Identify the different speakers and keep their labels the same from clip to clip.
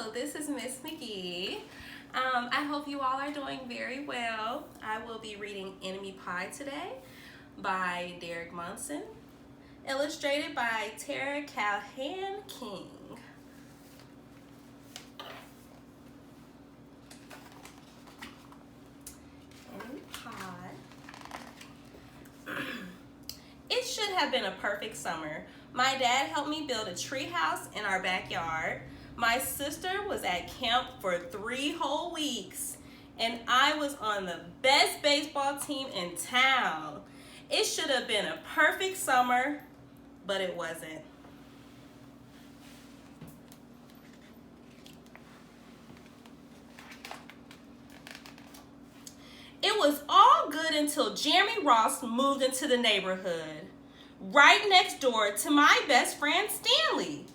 Speaker 1: Hello, this is Miss McGhee. I hope you all are doing very well. I will be reading Enemy Pie today by Derek Munson, illustrated by Tara Calhan King. Enemy Pie. It should have been a perfect summer. My dad helped me build a tree house in our backyard. My sister was at camp for 3 whole weeks, and I was on the best baseball team in town. It should have been a perfect summer, but it wasn't. It was all good until Jeremy Ross moved into the neighborhood, right next door to my best friend Stanley.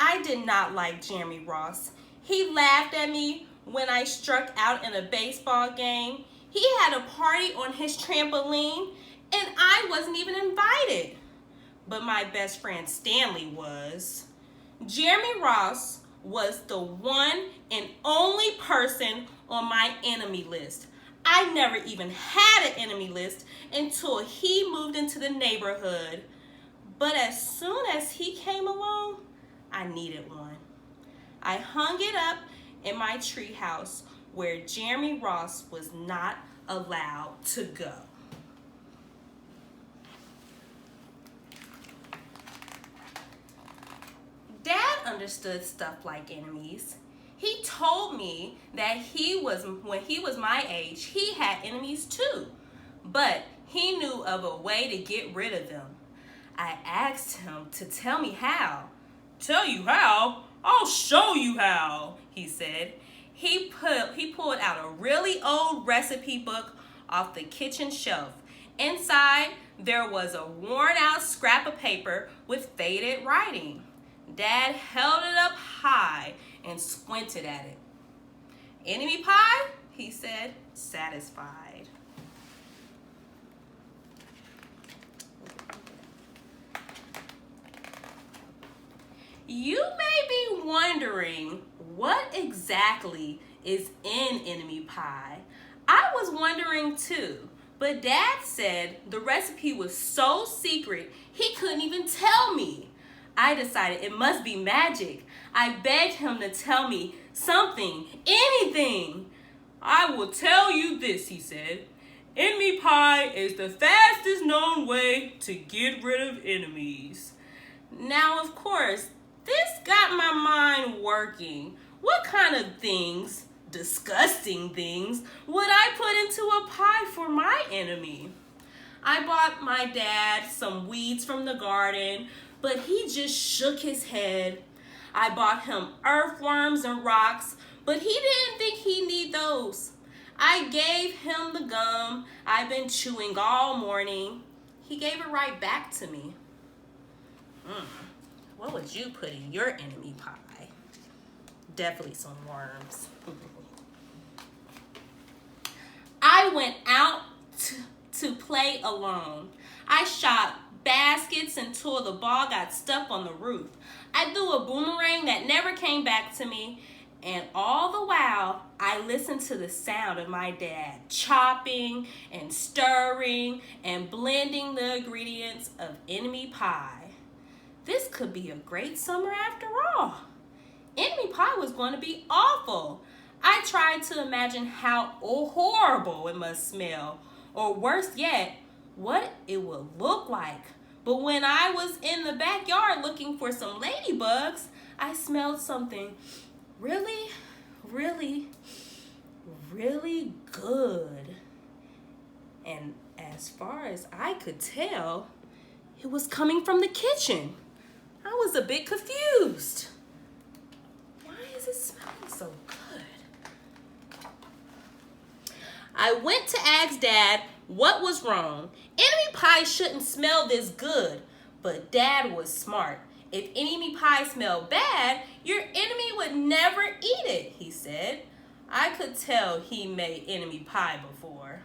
Speaker 1: I did not like Jeremy Ross. He laughed at me when I struck out in a baseball game. He had a party on his trampoline, and I wasn't even invited. But my best friend Stanley was. Jeremy Ross was the one and only person on my enemy list. I never even had an enemy list until he moved into the neighborhood. But as soon as he came along, I needed one. I hung it up in my treehouse where Jeremy Ross was not allowed to go. Dad understood stuff like enemies. He told me that when he was my age, he had enemies too, but he knew of a way to get rid of them. I asked him to tell me how. Tell you how? I'll show you how, he said. He pulled out a really old recipe book off the kitchen shelf. Inside, there was a worn out scrap of paper with faded writing. Dad held it up high and squinted at it. Enemy pie? He said, satisfied. You may be wondering what exactly is in enemy pie. I was wondering too, but Dad said the recipe was so secret he couldn't even tell me. I decided it must be magic. I begged him to tell me something, anything. I will tell you this, he said. Enemy pie is the fastest known way to get rid of enemies. Now, of course, this got my mind working. What kind of things, disgusting things, would I put into a pie for my enemy? I bought my dad some weeds from the garden, but he just shook his head. I bought him earthworms and rocks, but he didn't think he'd need those. I gave him the gum I've been chewing all morning. He gave it right back to me. What would you put in your enemy pie? Definitely some worms. I went out to play alone. I shot baskets until the ball got stuck on the roof. I threw a boomerang that never came back to me, and all the while, I listened to the sound of my dad chopping and stirring and blending the ingredients of enemy pie. This could be a great summer after all. Enemy pie was going to be awful. I tried to imagine how horrible it must smell, or worse yet, what it would look like. But when I was in the backyard looking for some ladybugs, I smelled something really, really, really good. And as far as I could tell, it was coming from the kitchen. I was a bit confused. Why is it smelling so good? I went to ask Dad what was wrong. Enemy pie shouldn't smell this good, but Dad was smart. If enemy pie smelled bad, your enemy would never eat it, he said. I could tell he made enemy pie before.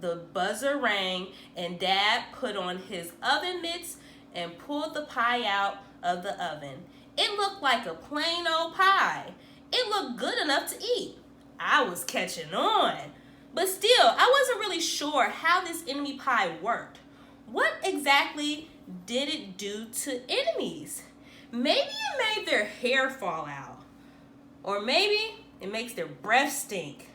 Speaker 1: The buzzer rang and Dad put on his oven mitts and pulled the pie out of the oven. It looked like a plain old pie. It looked good enough to eat. I was catching on. But still, I wasn't really sure how this enemy pie worked. What exactly did it do to enemies? Maybe it made their hair fall out. Or maybe it makes their breath stink.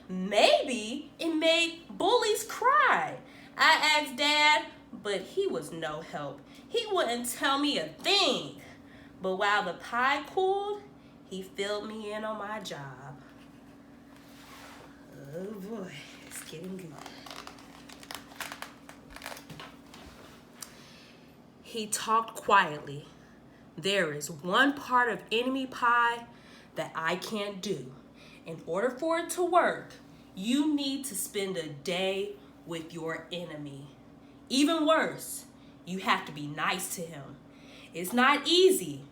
Speaker 1: Maybe it made bullies cry. I asked Dad, but he was no help. He wouldn't tell me a thing. But while the pie cooled, he filled me in on my job. Oh boy, it's getting good. He talked quietly. There is one part of enemy pie that I can't do. In order for it to work, you need to spend a day with your enemy. Even worse, you have to be nice to him. It's not easy,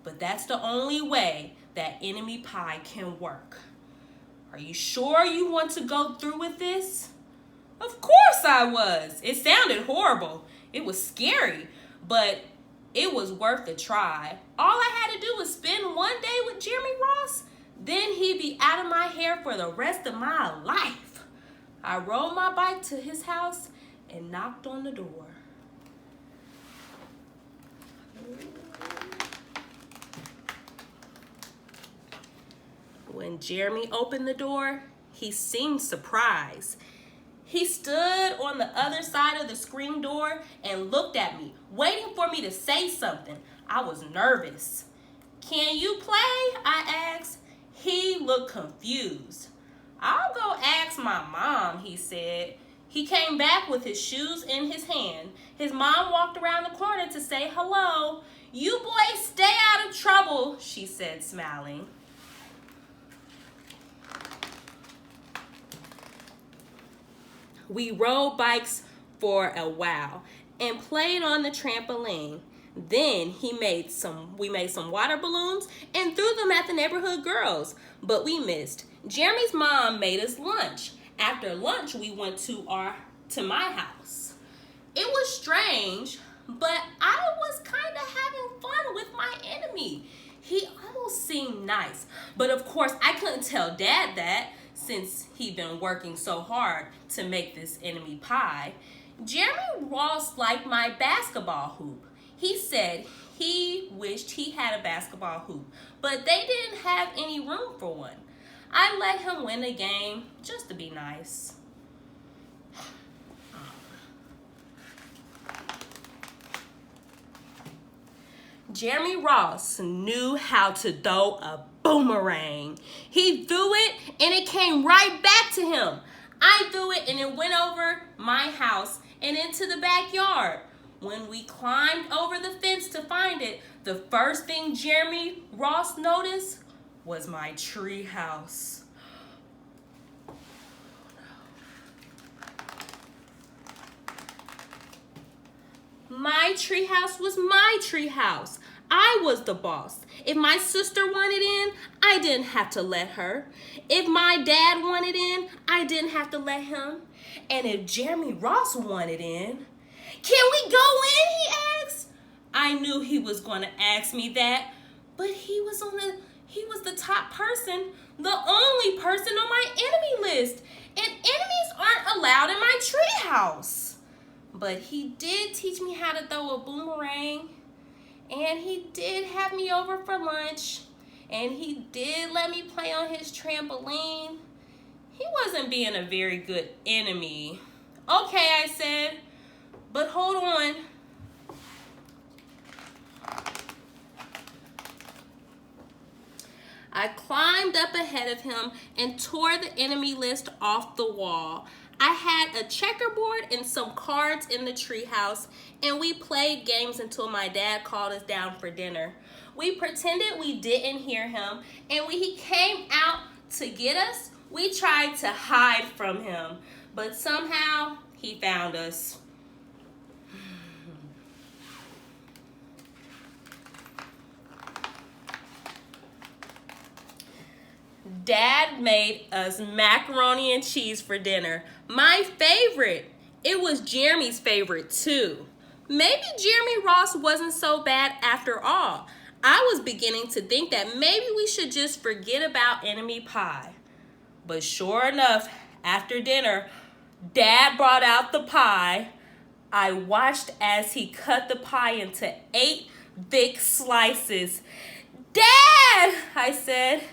Speaker 1: but that's the only way that enemy pie can work. Are you sure you want to go through with this? Of course I was. It sounded horrible. It was scary, but it was worth a try. All I had to do was spend one day with Jeremy Ross, then he'd be out of my hair for the rest of my life. I rode my bike to his house and knocked on the door. When Jeremy opened the door, he seemed surprised. He stood on the other side of the screen door and looked at me, waiting for me to say something. I was nervous. "Can you play?" I asked. He looked confused. "I'll go ask my mom," he said. He came back with his shoes in his hand. His mom walked around the corner to say hello. "You boys stay out of trouble," she said, smiling. We rode bikes for a while and played on the trampoline. Then we made some water balloons and threw them at the neighborhood girls, but we missed. Jeremy's mom made us lunch. After lunch, we went to my house. It was strange, but I was kind of having fun with my enemy. He almost seemed nice, but of course I couldn't tell Dad that, since he'd been working so hard to make this enemy pie. Jeremy Ross liked my basketball hoop. He said he wished he had a basketball hoop, but they didn't have any room for one. I let him win the game just to be nice. Jeremy Ross knew how to throw a boomerang. He threw it and it came right back to him. I threw it and it went over my house and into the backyard. When we climbed over the fence to find it, the first thing Jeremy Ross noticed was my tree house. My treehouse was my treehouse. I was the boss. If my sister wanted in, I didn't have to let her. If my dad wanted in, I didn't have to let him. And if Jeremy Ross wanted in, "Can we go in?" he asked. I knew he was going to ask me that, but he was the top person, the only person on my enemy list. And enemies aren't allowed in my treehouse. But he did teach me how to throw a boomerang, and he did have me over for lunch, and he did let me play on his trampoline. He wasn't being a very good enemy. "Okay," I said, "but hold on." I climbed up ahead of him and tore the enemy list off the wall. I had a checkerboard and some cards in the treehouse, and we played games until my dad called us down for dinner. We pretended we didn't hear him, and when he came out to get us, we tried to hide from him, but somehow he found us. Dad made us macaroni and cheese for dinner. My favorite. It was Jeremy's favorite too. Maybe Jeremy Ross wasn't so bad after all. I was beginning to think that maybe we should just forget about enemy pie. But sure enough, after dinner, Dad brought out the pie. I watched as he cut the pie into 8 thick slices. Dad, I said,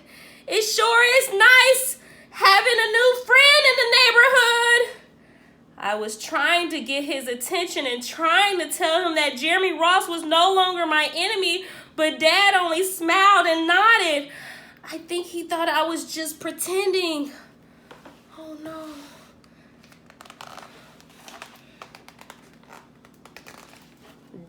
Speaker 1: it sure is nice having a new friend in the neighborhood. I was trying to get his attention and trying to tell him that Jeremy Ross was no longer my enemy, but Dad only smiled and nodded. I think he thought I was just pretending. Oh no.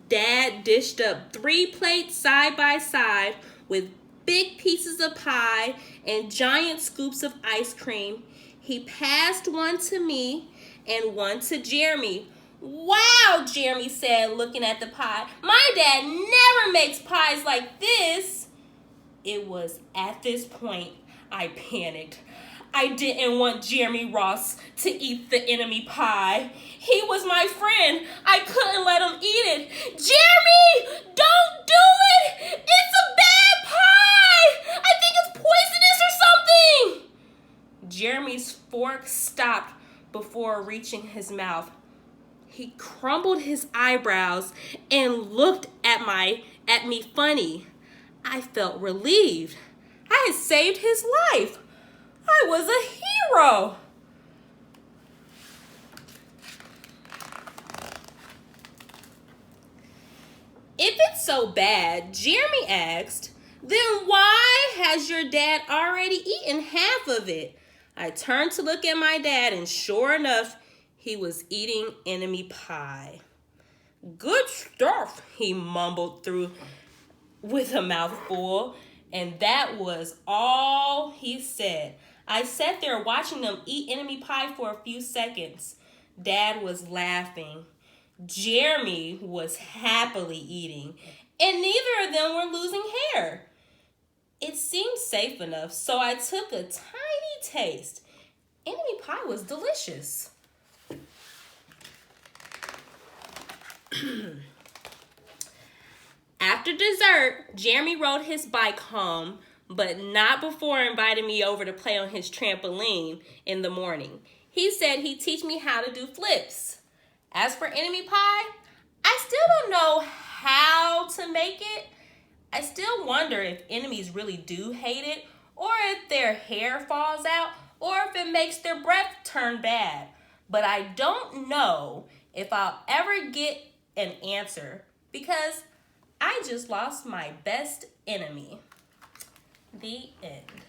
Speaker 1: Dad dished up 3 plates side by side with big pieces of pie and giant scoops of ice cream. He passed one to me and one to Jeremy. Wow, Jeremy said, looking at the pie. My dad never makes pies like this. It was at this point I panicked. I didn't want Jeremy Ross to eat the enemy pie. He was my friend. I couldn't let him eat it. Jeremy, don't do it! It's a bad pie! I think it's poisonous or something! Jeremy's fork stopped before reaching his mouth. He crumbled his eyebrows and looked at me funny. I felt relieved. I had saved his life. I was a hero. If it's so bad, Jeremy asked, then why has your dad already eaten half of it? I turned to look at my dad, and sure enough, he was eating enemy pie. Good stuff, he mumbled through with a mouthful, and that was all he said. I sat there watching them eat enemy pie for a few seconds. Dad was laughing. Jeremy was happily eating, and neither of them were losing hair. It seemed safe enough, so I took a tiny taste. Enemy pie was delicious. After dessert, Jeremy rode his bike home, but not before inviting me over to play on his trampoline in the morning. He said he'd teach me how to do flips. As for enemy pie, I still don't know how to make it. I still wonder if enemies really do hate it, or if their hair falls out, or if it makes their breath turn bad. But I don't know if I'll ever get an answer because I just lost my best enemy. The end.